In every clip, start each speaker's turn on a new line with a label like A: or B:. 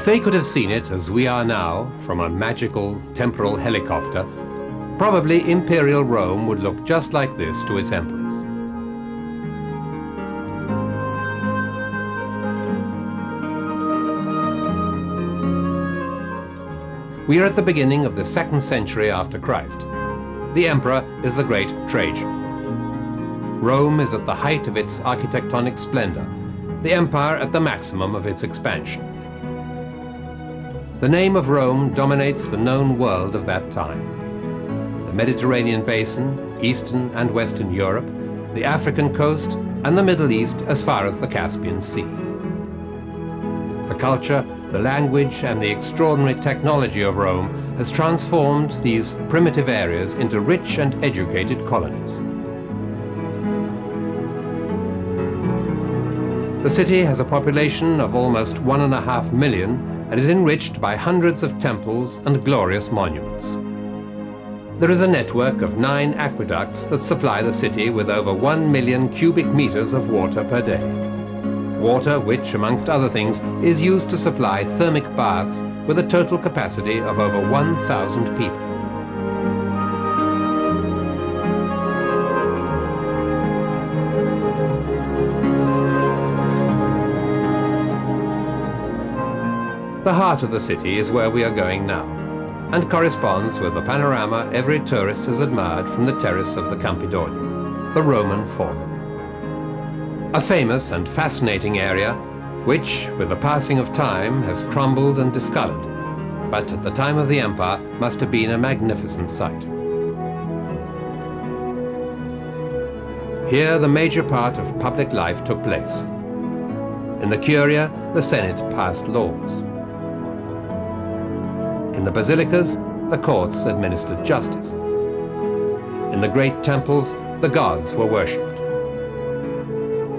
A: they could have seen it as we are now, from a magical temporal helicopter, probably Imperial Rome would look just like this to its emperors. We are at the beginning of the 2nd century after Christ. The emperor is the great Trajan. Rome is at the height of its architectonic splendor, the empire at the maximum of its expansion. The name of Rome dominates the known world of that time. The Mediterranean basin, Eastern and Western Europe, the African coast, and the Middle East as far as the Caspian Sea. The culture, the language, and the extraordinary technology of Rome has transformed these primitive areas into rich and educated colonies. The city has a population of almost 1.5 million and is enriched by hundreds of temples and glorious monuments. There is a network of 9 aqueducts that supply the city with over 1 million cubic meters of water per day. Water which, amongst other things, is used to supply thermic baths with a total capacity of over 1,000 people. The heart of the city is where we are going now, and corresponds with the panorama every tourist has admired from the terrace of the Campidoglio, the Roman Forum. A famous and fascinating area, which, with the passing of time, has crumbled and discolored, but at the time of the empire must have been a magnificent sight. Here the major part of public life took place. In the Curia, the Senate passed laws. In the basilicas, the courts administered justice. In the great temples, the gods were worshipped.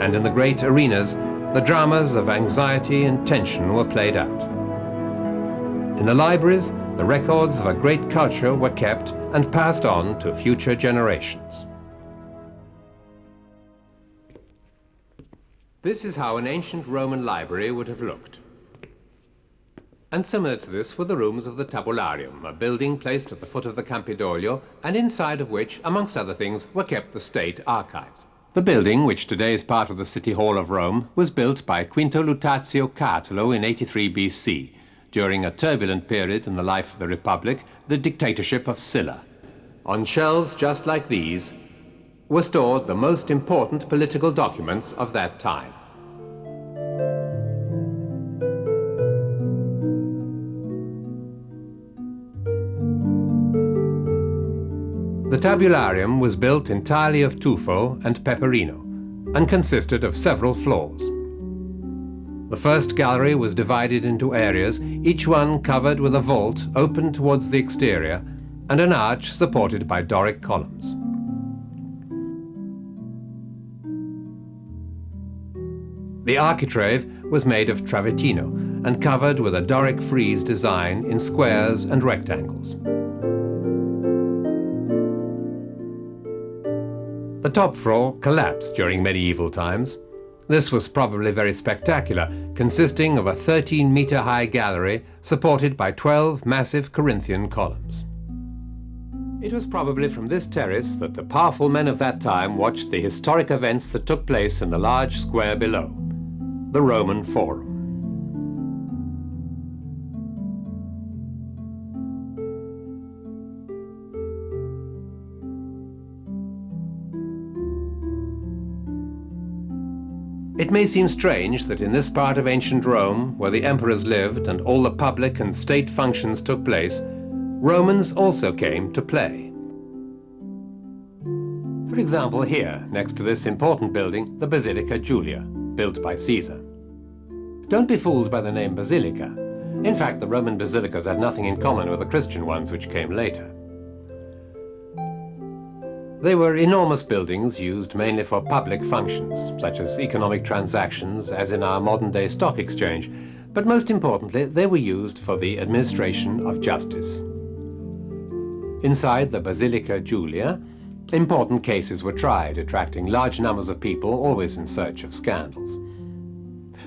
A: And in the great arenas, the dramas of anxiety and tension were played out. In the libraries, the records of a great culture were kept and passed on to future generations. This is how an ancient Roman library would have looked. And similar to this were the rooms of the Tabularium, a building placed at the foot of the Campidoglio, and inside of which, amongst other things, were kept the state archives. The building, which today is part of the City Hall of Rome, was built by Quinto Lutazio Catullo in 83 BC, during a turbulent period in the life of the Republic, the dictatorship of Sylla. On shelves just like these were stored the most important political documents of that time. The Tabularium was built entirely of tuffo and peperino, and consisted of several floors. The first gallery was divided into areas, each one covered with a vault open towards the exterior, and an arch supported by Doric columns. The architrave was made of travertino, and covered with a Doric frieze design in squares and rectangles. The top floor collapsed during medieval times. This was probably very spectacular, consisting of a 13-meter-high gallery supported by 12 massive Corinthian columns. It was probably from this terrace that the powerful men of that time watched the historic events that took place in the large square below, the Roman Forum. It may seem strange that in this part of ancient Rome, where the emperors lived and all the public and state functions took place, Romans also came to play. For example, here, next to this important building, the Basilica Julia, built by Caesar. Don't be fooled by the name Basilica. In fact, the Roman basilicas have nothing in common with the Christian ones which came later. They were enormous buildings used mainly for public functions, such as economic transactions, as in our modern-day stock exchange, but most importantly, they were used for the administration of justice. Inside the Basilica Julia, important cases were tried, attracting large numbers of people always in search of scandals.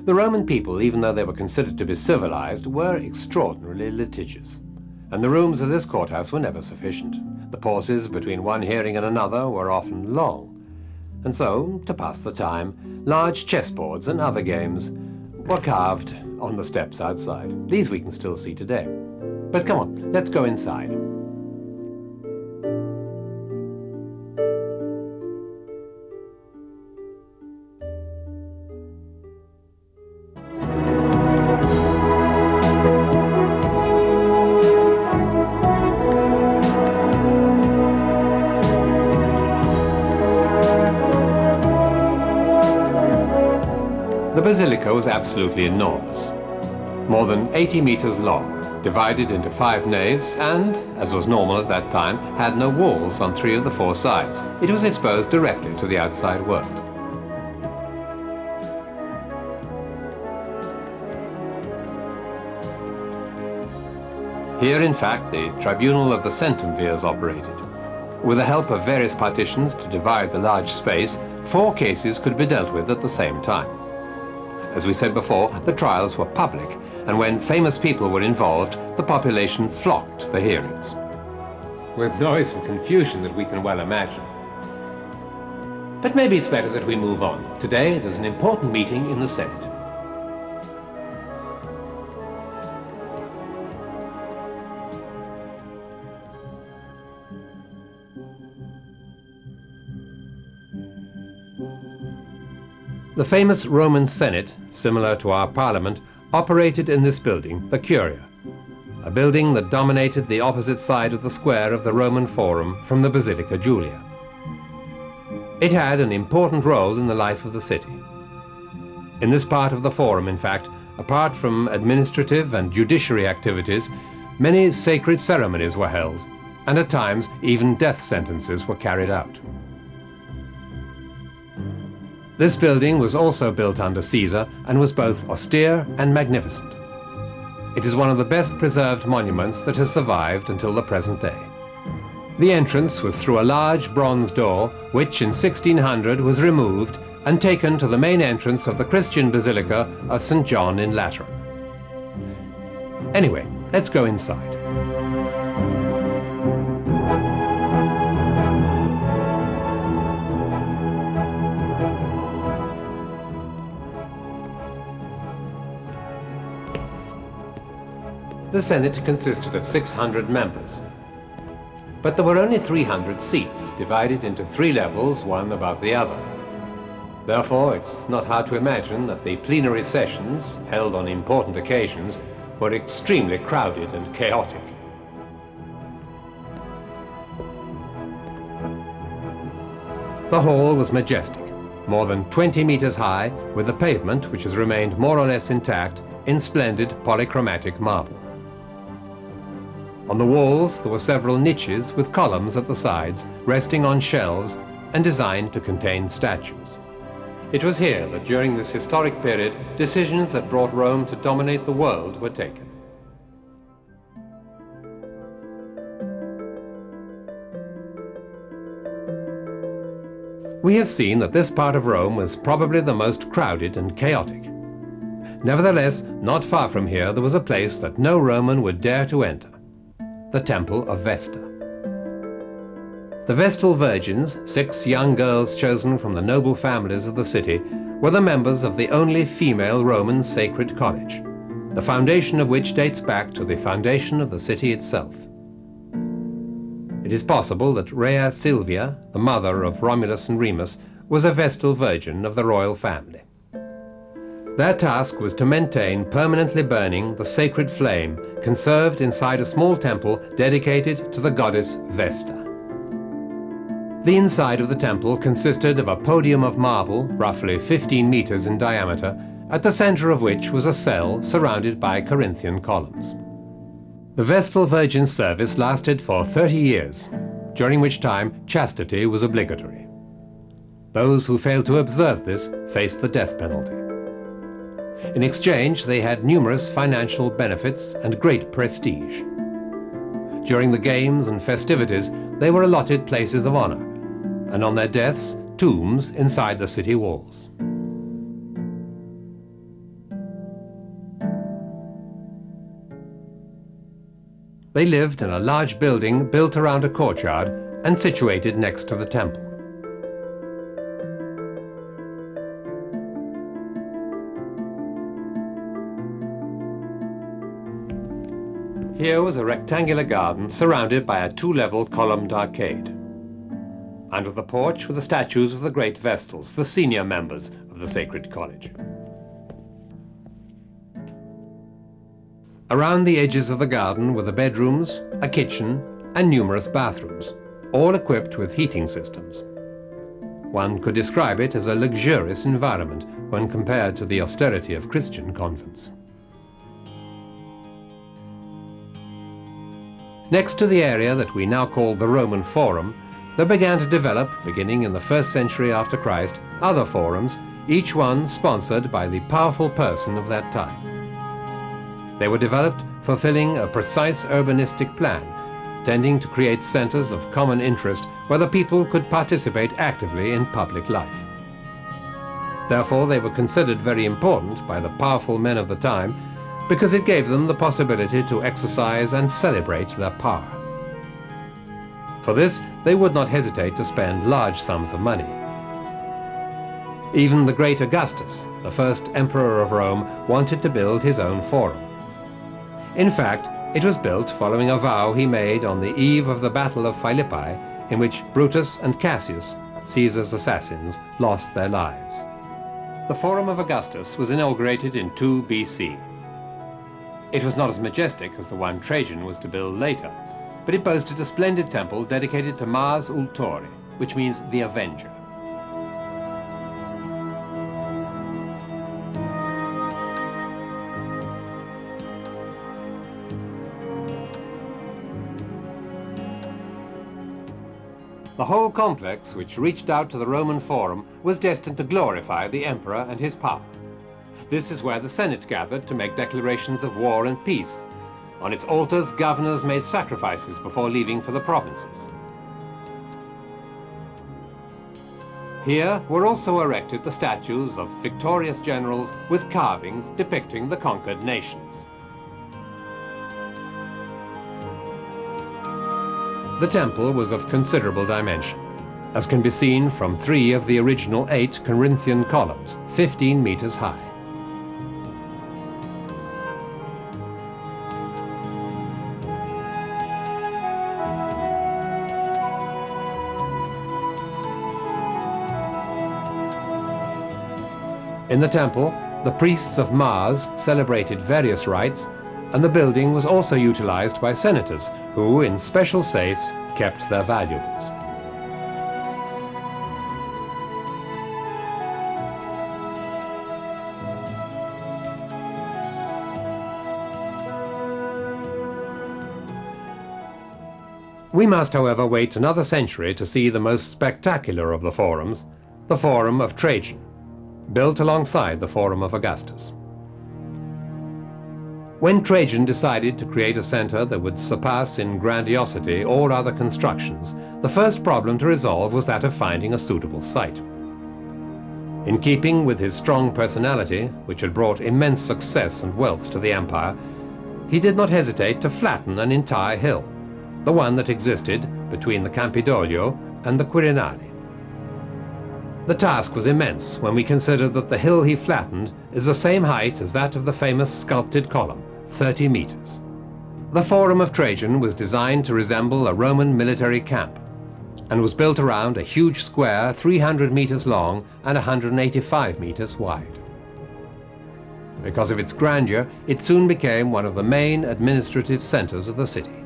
A: The Roman people, even though they were considered to be civilized, were extraordinarily litigious. And the rooms of this courthouse were never sufficient. The pauses between one hearing and another were often long. And so, to pass the time, large chessboards and other games were carved on the steps outside. These we can still see today. But come on, let's go inside. The basilica was absolutely enormous, more than 80 meters long, divided into 5 naves and, as was normal at that time, had no walls on 3 of the 4 sides. It was exposed directly to the outside world. Here, in fact, the tribunal of the centumvirs operated. With the help of various partitions to divide the large space, 4 cases could be dealt with at the same time. As we said before, the trials were public, and when famous people were involved, the population flocked to the hearings. With noise and confusion that we can well imagine. But maybe it's better that we move on. Today, there's an important meeting in the Senate. The famous Roman Senate, similar to our Parliament, operated in this building, the Curia, a building that dominated the opposite side of the square of the Roman Forum from the Basilica Julia. It had an important role in the life of the city. In this part of the Forum, in fact, apart from administrative and judiciary activities, many sacred ceremonies were held, and at times even death sentences were carried out. This building was also built under Caesar and was both austere and magnificent. It is one of the best preserved monuments that has survived until the present day. The entrance was through a large bronze door, which in 1600 was removed and taken to the main entrance of the Christian Basilica of St. John in Lateran. Anyway, let's go inside. The Senate consisted of 600 members. But there were only 300 seats, divided into 3 levels, one above the other. Therefore, it's not hard to imagine that the plenary sessions, held on important occasions, were extremely crowded and chaotic. The hall was majestic, more than 20 meters high, with the pavement, which has remained more or less intact, in splendid polychromatic marble. On the walls there were several niches with columns at the sides, resting on shelves and designed to contain statues. It was here that during this historic period, decisions that brought Rome to dominate the world were taken. We have seen that this part of Rome was probably the most crowded and chaotic. Nevertheless, not far from here there was a place that no Roman would dare to enter. The Temple of Vesta. The Vestal Virgins, 6 young girls chosen from the noble families of the city, were the members of the only female Roman sacred college, the foundation of which dates back to the foundation of the city itself. It is possible that Rhea Silvia, the mother of Romulus and Remus, was a Vestal Virgin of the royal family. Their task was to maintain permanently burning the sacred flame conserved inside a small temple dedicated to the goddess Vesta. The inside of the temple consisted of a podium of marble, roughly 15 meters in diameter, at the center of which was a cell surrounded by Corinthian columns. The Vestal Virgin service lasted for 30 years, during which time chastity was obligatory. Those who failed to observe this faced the death penalty. In exchange, they had numerous financial benefits and great prestige. During the games and festivities, they were allotted places of honor, and on their deaths, tombs inside the city walls. They lived in a large building built around a courtyard and situated next to the temple. Here was a rectangular garden surrounded by a two-level columned arcade. Under the porch were the statues of the great Vestals, the senior members of the sacred college. Around the edges of the garden were the bedrooms, a kitchen, and numerous bathrooms, all equipped with heating systems. One could describe it as a luxurious environment when compared to the austerity of Christian convents. Next to the area that we now call the Roman Forum, there began to develop, beginning in the 1st century after Christ, other forums, each one sponsored by the powerful person of that time. They were developed fulfilling a precise urbanistic plan, tending to create centers of common interest where the people could participate actively in public life. Therefore, they were considered very important by the powerful men of the time because it gave them the possibility to exercise and celebrate their power. For this, they would not hesitate to spend large sums of money. Even the great Augustus, the first emperor of Rome, wanted to build his own forum. In fact, it was built following a vow he made on the eve of the Battle of Philippi, in which Brutus and Cassius, Caesar's assassins, lost their lives. The Forum of Augustus was inaugurated in 2 BC. It was not as majestic as the one Trajan was to build later, but it boasted a splendid temple dedicated to Mars Ultore, which means the Avenger. The whole complex, which reached out to the Roman Forum, was destined to glorify the emperor and his power. This is where the Senate gathered to make declarations of war and peace. On its altars, governors made sacrifices before leaving for the provinces. Here were also erected the statues of victorious generals with carvings depicting the conquered nations. The temple was of considerable dimension, as can be seen from 3 of the original 8 Corinthian columns, 15 meters high. In the temple, the priests of Mars celebrated various rites, and the building was also utilized by senators who, in special safes, kept their valuables. We must, however, wait another century to see the most spectacular of the forums, the Forum of Trajan, built alongside the Forum of Augustus. When Trajan decided to create a center that would surpass in grandiosity all other constructions, the first problem to resolve was that of finding a suitable site. In keeping with his strong personality, which had brought immense success and wealth to the empire, he did not hesitate to flatten an entire hill, the one that existed between the Campidoglio and the Quirinale. The task was immense when we consider that the hill he flattened is the same height as that of the famous sculpted column, 30 meters. The Forum of Trajan was designed to resemble a Roman military camp and was built around a huge square 300 meters long and 185 meters wide. Because of its grandeur, it soon became one of the main administrative centers of the city.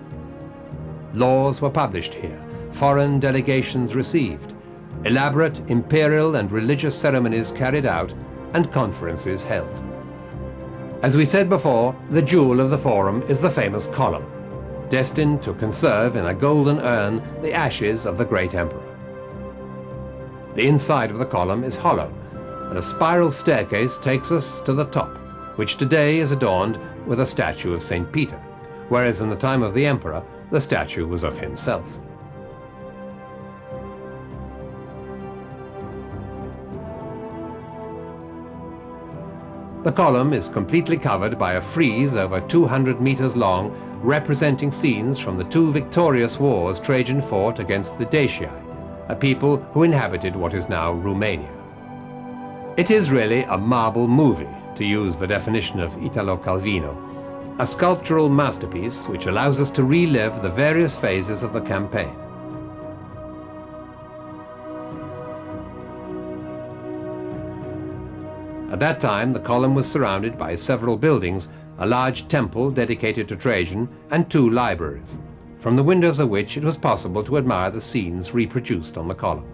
A: Laws were published here, foreign delegations received, elaborate imperial and religious ceremonies carried out, and conferences held. As we said before, the jewel of the Forum is the famous column, destined to conserve in a golden urn the ashes of the great emperor. The inside of the column is hollow, and a spiral staircase takes us to the top, which today is adorned with a statue of St. Peter, whereas in the time of the emperor, the statue was of himself. The column is completely covered by a frieze over 200 meters long, representing scenes from the two victorious wars Trajan fought against the Daci, a people who inhabited what is now Romania. It is really a marble movie, to use the definition of Italo Calvino, a sculptural masterpiece which allows us to relive the various phases of the campaign. At that time, the column was surrounded by several buildings, a large temple dedicated to Trajan, and two libraries, from the windows of which it was possible to admire the scenes reproduced on the column.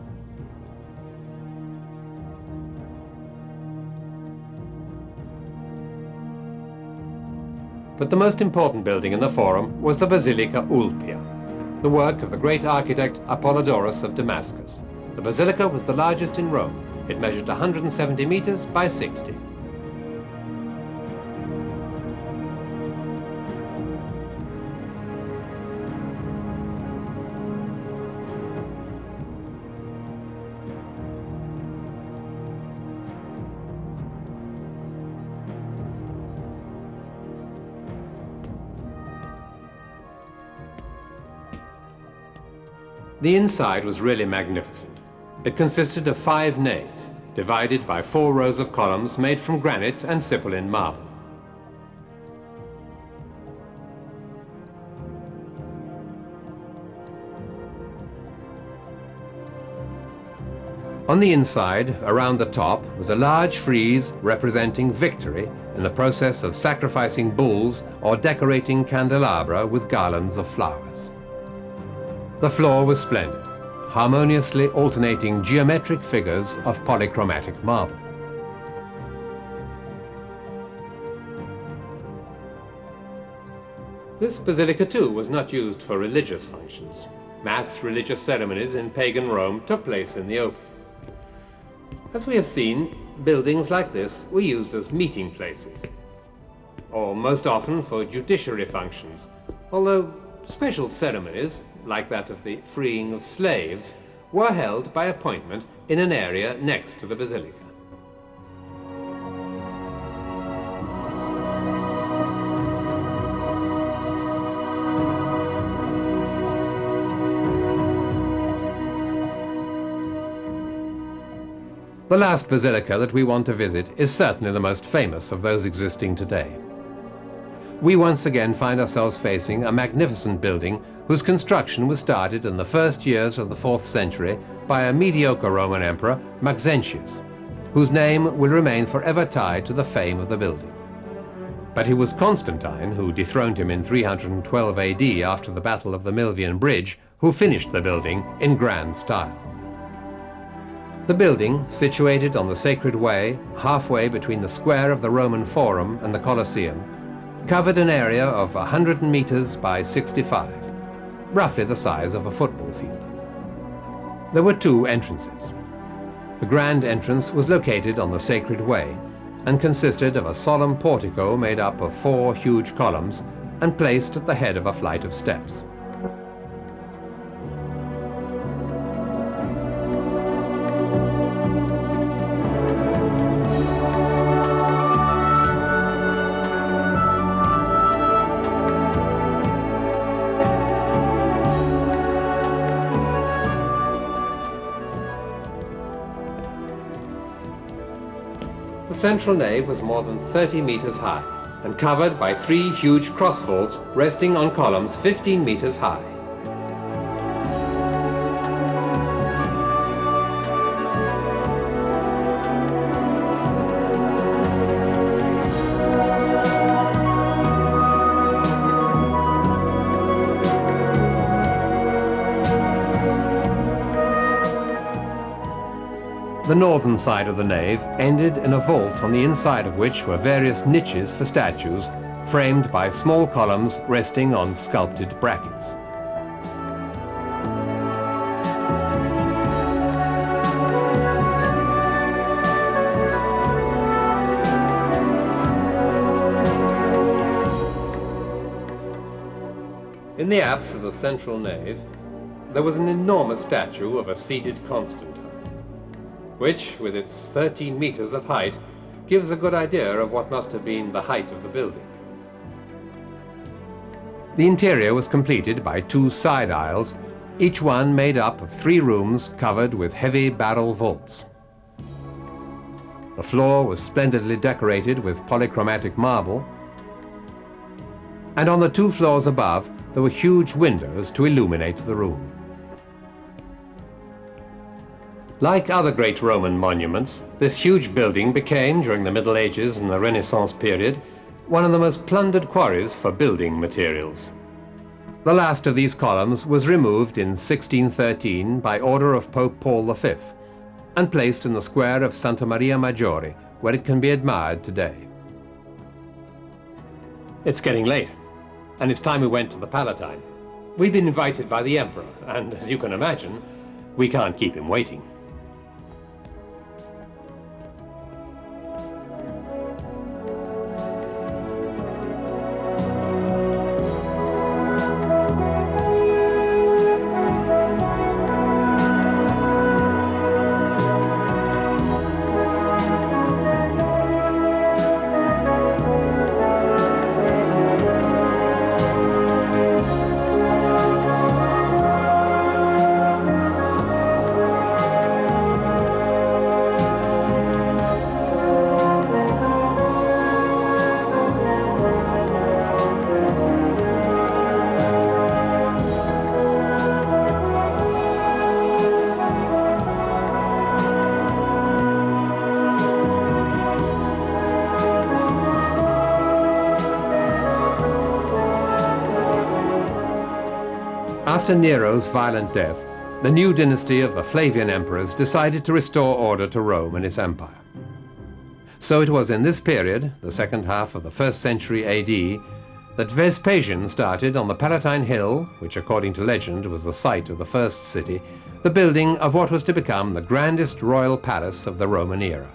A: But the most important building in the Forum was the Basilica Ulpia, the work of the great architect Apollodorus of Damascus. The basilica was the largest in Rome. It measured 170 meters by 60. The inside was really magnificent. It consisted of 5 naves, divided by 4 rows of columns made from granite and Cipollin marble. On the inside, around the top, was a large frieze representing victory in the process of sacrificing bulls or decorating candelabra with garlands of flowers. The floor was splendid, harmoniously alternating geometric figures of polychromatic marble. This basilica too was not used for religious functions. Mass religious ceremonies in pagan Rome took place in the open. As we have seen, buildings like this were used as meeting places, or most often for judiciary functions, although special ceremonies, like that of the freeing of slaves, were held by appointment in an area next to the basilica. The last basilica that we want to visit is certainly the most famous of those existing today. We once again find ourselves facing a magnificent building whose construction was started in the first years of the 4th century by a mediocre Roman emperor, Maxentius, whose name will remain forever tied to the fame of the building. But it was Constantine, who dethroned him in 312 AD after the Battle of the Milvian Bridge, who finished the building in grand style. The building, situated on the Sacred Way, halfway between the square of the Roman Forum and the Colosseum, covered an area of 100 meters by 65, roughly the size of a football field. There were 2 entrances. The grand entrance was located on the Sacred Way and consisted of a solemn portico made up of 4 huge columns and placed at the head of a flight of steps. The central nave was more than 30 meters high and covered by 3 huge cross-vaults resting on columns 15 meters high. The northern side of the nave ended in a vault on the inside of which were various niches for statues, framed by small columns resting on sculpted brackets. In the apse of the central nave, there was an enormous statue of a seated Constantine, which, with its 13 meters of height, gives a good idea of what must have been the height of the building. The interior was completed by 2 side aisles, each one made up of 3 rooms covered with heavy barrel vaults. The floor was splendidly decorated with polychromatic marble, and on the 2 floors above there were huge windows to illuminate the room. Like other great Roman monuments, this huge building became, during the Middle Ages and the Renaissance period, one of the most plundered quarries for building materials. The last of these columns was removed in 1613 by order of Pope Paul V and placed in the square of Santa Maria Maggiore, where it can be admired today. It's getting late, and it's time we went to the Palatine. We've been invited by the Emperor, and as you can imagine, we can't keep him waiting. After Nero's violent death, the new dynasty of the Flavian emperors decided to restore order to Rome and its empire. So it was in this period, the second half of the 1st century AD, that Vespasian started on the Palatine Hill, which according to legend was the site of the first city, the building of what was to become the grandest royal palace of the Roman era.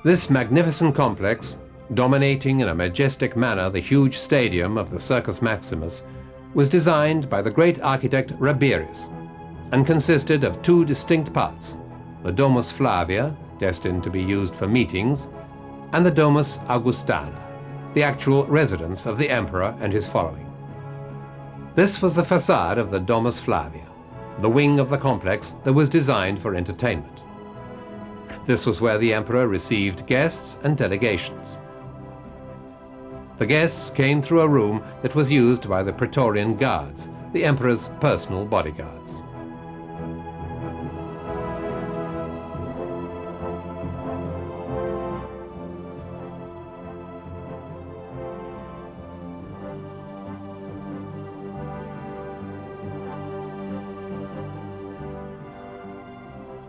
A: This magnificent complex, dominating in a majestic manner the huge stadium of the Circus Maximus, was designed by the great architect Rabirius and consisted of 2 distinct parts, the Domus Flavia, destined to be used for meetings, and the Domus Augustana, the actual residence of the emperor and his following. This was the facade of the Domus Flavia, the wing of the complex that was designed for entertainment. This was where the emperor received guests and delegations. The guests came through a room that was used by the Praetorian Guards, the emperor's personal bodyguards.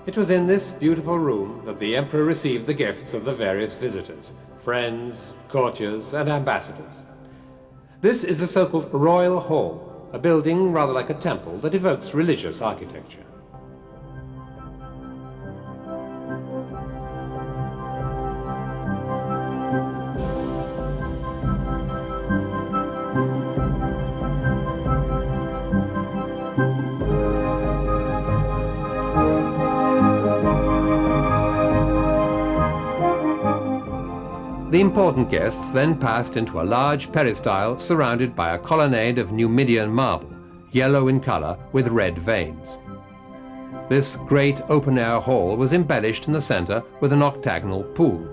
A: It was in this beautiful room that the emperor received the gifts of the various visitors, friends, courtiers, and ambassadors. This is the so-called Royal Hall, a building rather like a temple that evokes religious architecture. The important guests then passed into a large peristyle surrounded by a colonnade of Numidian marble, yellow in color with red veins. This great open-air hall was embellished in the center with an octagonal pool,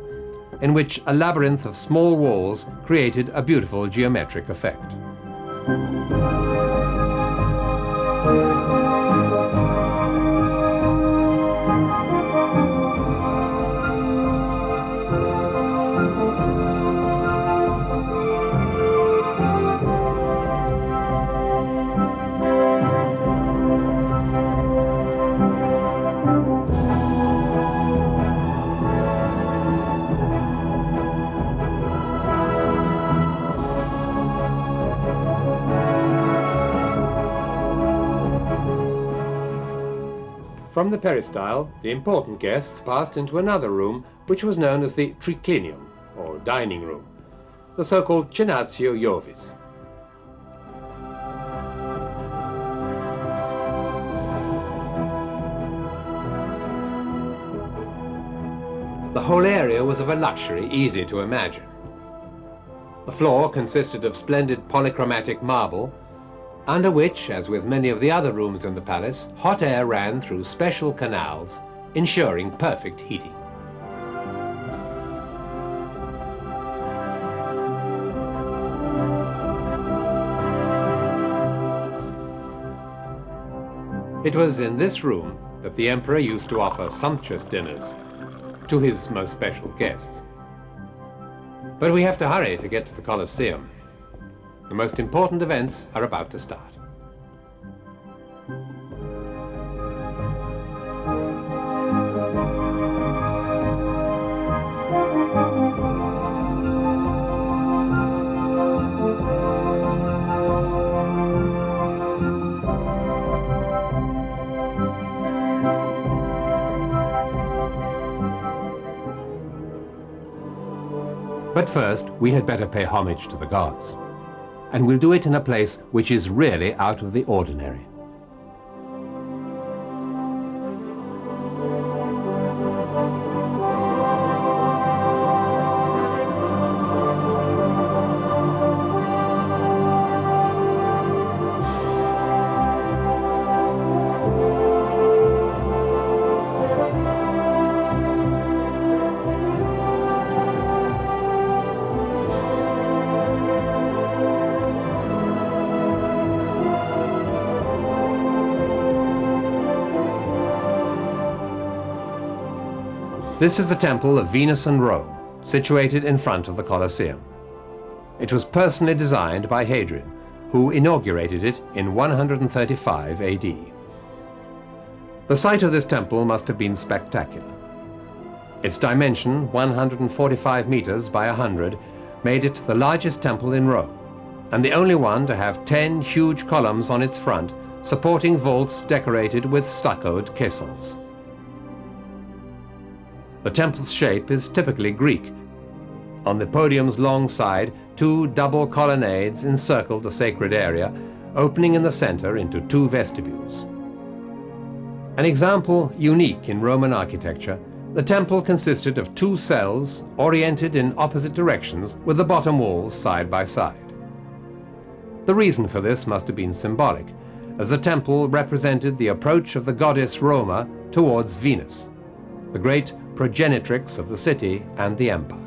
A: in which a labyrinth of small walls created a beautiful geometric effect. From the peristyle, the important guests passed into another room which was known as the triclinium, or dining room, the so-called cenatio Iovis. The whole area was of a luxury easy to imagine. The floor consisted of splendid polychromatic marble, under which, as with many of the other rooms in the palace, hot air ran through special canals, ensuring perfect heating. It was in this room that the emperor used to offer sumptuous dinners to his most special guests. But we have to hurry to get to the Colosseum. The most important events are about to start. But first, we had better pay homage to the gods. And we'll do it in a place which is really out of the ordinary. This is the temple of Venus and Rome, situated in front of the Colosseum. It was personally designed by Hadrian, who inaugurated it in 135 AD. The site of this temple must have been spectacular. Its dimension, 145 meters by 100, made it the largest temple in Rome, and the only one to have 10 huge columns on its front, supporting vaults decorated with stuccoed caissons. The temple's shape is typically Greek. On the podium's long side, 2 double colonnades encircled the sacred area, opening in the center into 2 vestibules. An example unique in Roman architecture, the temple consisted of 2 cells oriented in opposite directions with the bottom walls side by side. The reason for this must have been symbolic, as the temple represented the approach of the goddess Roma towards Venus, the great progenitrix of the city and the empire.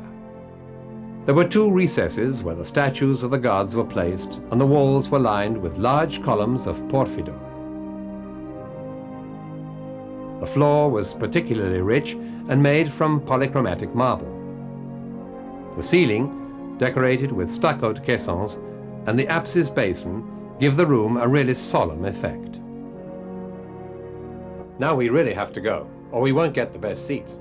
A: There were 2 recesses where the statues of the gods were placed, and the walls were lined with large columns of porphyro. The floor was particularly rich and made from polychromatic marble. The ceiling, decorated with stuccoed caissons, and the apsis basin give the room a really solemn effect. Now we really have to go, or we won't get the best seats.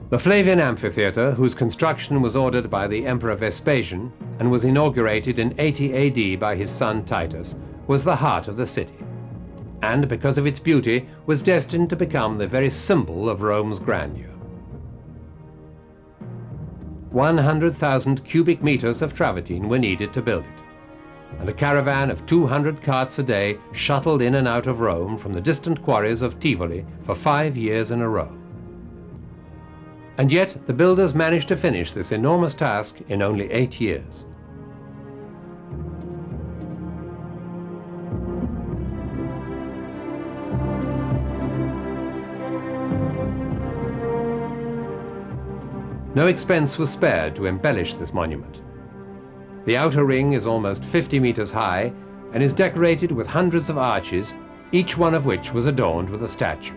A: The Flavian Amphitheater, whose construction was ordered by the Emperor Vespasian and was inaugurated in 80 AD by his son Titus, was the heart of the city, and because of its beauty was destined to become the very symbol of Rome's grandeur. 100,000 cubic meters of travertine were needed to build it, and a caravan of 200 carts a day shuttled in and out of Rome from the distant quarries of Tivoli for 5 years in a row. And yet the builders managed to finish this enormous task in only 8 years. No expense was spared to embellish this monument. The outer ring is almost 50 meters high and is decorated with hundreds of arches, each one of which was adorned with a statue.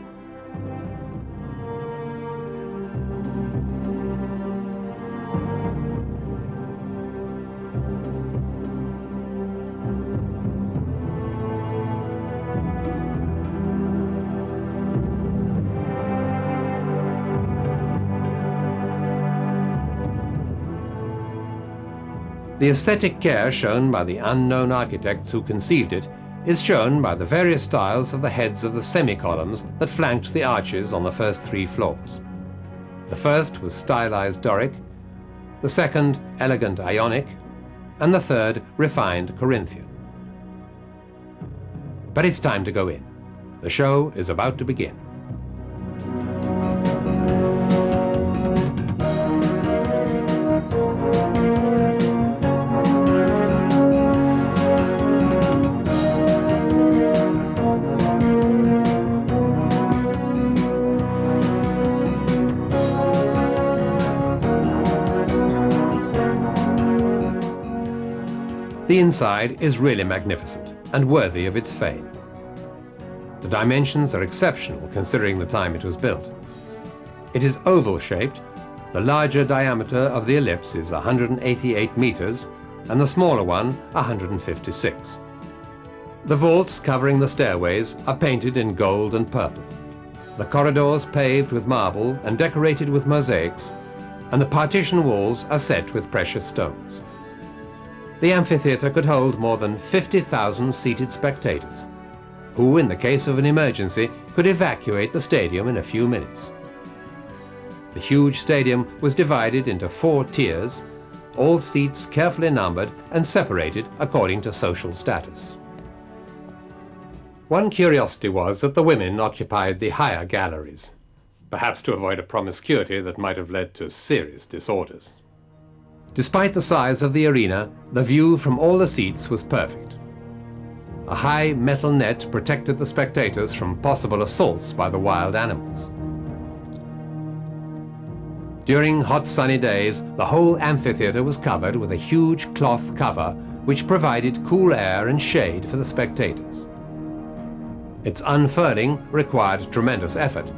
A: The aesthetic care shown by the unknown architects who conceived it is shown by the various styles of the heads of the semi-columns that flanked the arches on the first 3 floors. The first was stylized Doric, the second elegant Ionic, and the third refined Corinthian. But it's time to go in. The show is about to begin. The inside is really magnificent and worthy of its fame. The dimensions are exceptional considering the time it was built. It is oval-shaped. The larger diameter of the ellipse is 188 meters and the smaller one 156. The vaults covering the stairways are painted in gold and purple. The corridors paved with marble and decorated with mosaics, and the partition walls are set with precious stones. The amphitheater could hold more than 50,000 seated spectators, who, in the case of an emergency, could evacuate the stadium in a few minutes. The huge stadium was divided into 4 tiers, all seats carefully numbered and separated according to social status. One curiosity was that the women occupied the higher galleries, perhaps to avoid a promiscuity that might have led to serious disorders. Despite the size of the arena, the view from all the seats was perfect. A high metal net protected the spectators from possible assaults by the wild animals. During hot sunny days, the whole amphitheater was covered with a huge cloth cover which provided cool air and shade for the spectators. Its unfurling required tremendous effort,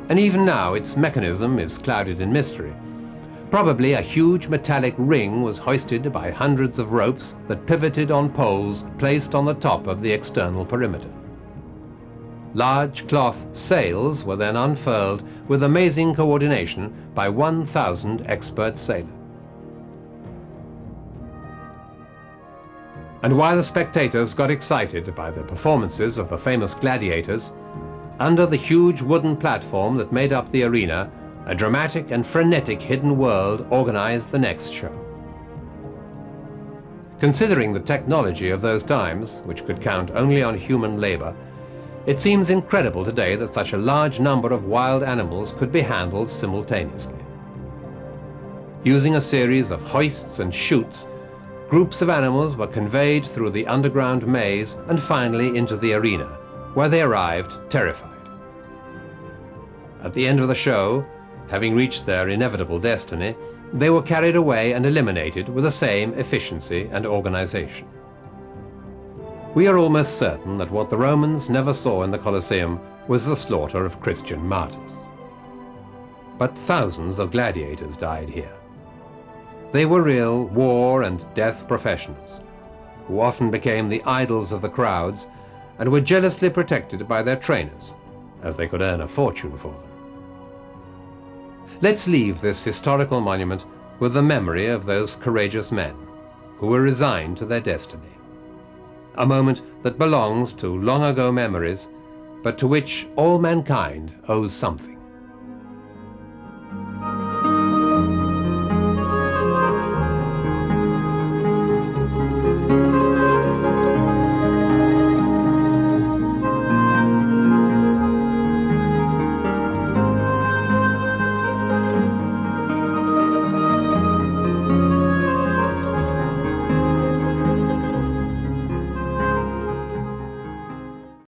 A: and even now its mechanism is clouded in mystery. Probably a huge metallic ring was hoisted by hundreds of ropes that pivoted on poles placed on the top of the external perimeter. Large cloth sails were then unfurled with amazing coordination by 1,000 expert sailors. And while the spectators got excited by the performances of the famous gladiators, under the huge wooden platform that made up the arena, a dramatic and frenetic hidden world organized the next show. Considering the technology of those times, which could count only on human labor, it seems incredible today that such a large number of wild animals could be handled simultaneously. Using a series of hoists and chutes, groups of animals were conveyed through the underground maze and finally into the arena, where they arrived terrified. At the end of the show, having reached their inevitable destiny, they were carried away and eliminated with the same efficiency and organization. We are almost certain that what the Romans never saw in the Colosseum was the slaughter of Christian martyrs. But thousands of gladiators died here. They were real war and death professionals, who often became the idols of the crowds and were jealously protected by their trainers, as they could earn a fortune for them. Let's leave this historical monument with the memory of those courageous men who were resigned to their destiny. A moment that belongs to long ago memories, but to which all mankind owes something.